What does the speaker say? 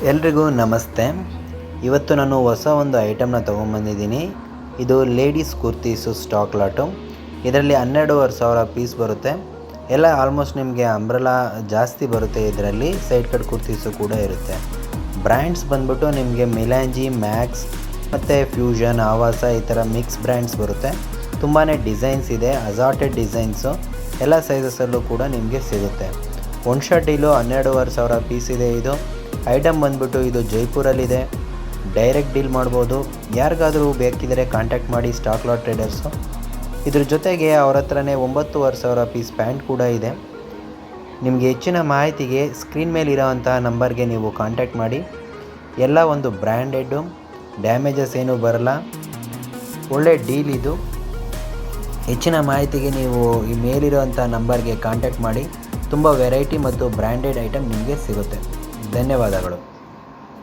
ಎಲ್ರಿಗೂ ನಮಸ್ತೆ. ಇವತ್ತು ನಾನು ಹೊಸ ಒಂದು ಐಟಮ್ನ ತೊಗೊಂಬಂದಿದ್ದೀನಿ. ಇದು ಲೇಡೀಸ್ ಕುರ್ತೀಸು ಸ್ಟಾಕ್ ಲಾಟು. ಇದರಲ್ಲಿ 12,500 ಪೀಸ್ ಬರುತ್ತೆ. ಎಲ್ಲ ಆಲ್ಮೋಸ್ಟ್ ನಿಮಗೆ ಅಂಬ್ರೆಲಾ ಜಾಸ್ತಿ ಬರುತ್ತೆ. ಇದರಲ್ಲಿ ಸೈಡ್ ಕಟ್ ಕುರ್ತೀಸು ಕೂಡ ಇರುತ್ತೆ. ಬ್ರ್ಯಾಂಡ್ಸ್ ಬಂದ್ಬಿಟ್ಟು ನಿಮಗೆ ಮಿಲಾಂಜಿ, ಮ್ಯಾಕ್ಸ್ ಮತ್ತು ಫ್ಯೂಷನ್, ಆವಾಸ ಈ ಥರ ಮಿಕ್ಸ್ ಬ್ರ್ಯಾಂಡ್ಸ್ ಬರುತ್ತೆ. ತುಂಬಾ ಡಿಸೈನ್ಸ್ ಇದೆ, ಅಸಾರ್ಟೆಡ್ ಡಿಸೈನ್ಸು. ಎಲ್ಲ ಸೈಜಸಲ್ಲೂ ಕೂಡ ನಿಮಗೆ ಸಿಗುತ್ತೆ. ಒನ್ ಶಾಟ್ ಡೀಲು 12,500 ಪೀಸ್ ಇದೆ. ಇದು ಐಟಮ್ ಬಂದ್ಬಿಟ್ಟು ಇದು ಜೈಪುರಲ್ಲಿದೆ. ಡೈರೆಕ್ಟ್ ಡೀಲ್ ಮಾಡ್ಬೋದು. ಯಾರಿಗಾದರೂ ಬೇಕಿದ್ದರೆ ಕಾಂಟ್ಯಾಕ್ಟ್ ಮಾಡಿ ಸ್ಟಾಕ್ ಲಾಟ್ ಟ್ರೇಡರ್ಸು. ಇದ್ರ ಜೊತೆಗೆ ಅವ್ರ ಹತ್ರನೇ 9,500 ಪೀಸ್ ಪ್ಯಾಂಟ್ ಕೂಡ ಇದೆ. ನಿಮಗೆ ಹೆಚ್ಚಿನ ಮಾಹಿತಿಗೆ ಸ್ಕ್ರೀನ್ ಮೇಲಿರೋವಂಥ ನಂಬರ್ಗೆ ನೀವು ಕಾಂಟ್ಯಾಕ್ಟ್ ಮಾಡಿ. ಎಲ್ಲ ಒಂದು ಬ್ರ್ಯಾಂಡೆಡ್ಡು, ಡ್ಯಾಮೇಜಸ್ ಏನೂ ಬರಲ್ಲ, ಒಳ್ಳೆ ಡೀಲ್ ಇದು. ಹೆಚ್ಚಿನ ಮಾಹಿತಿಗೆ ನೀವು ಈ ಮೇಲಿರೋವಂಥ ನಂಬರ್ಗೆ ಕಾಂಟ್ಯಾಕ್ಟ್ ಮಾಡಿ. ತುಂಬ ವೆರೈಟಿ ಮತ್ತು ಬ್ರ್ಯಾಂಡೆಡ್ ಐಟಮ್ ನಿಮಗೆ ಸಿಗುತ್ತೆ. ಧನ್ಯವಾದಗಳು.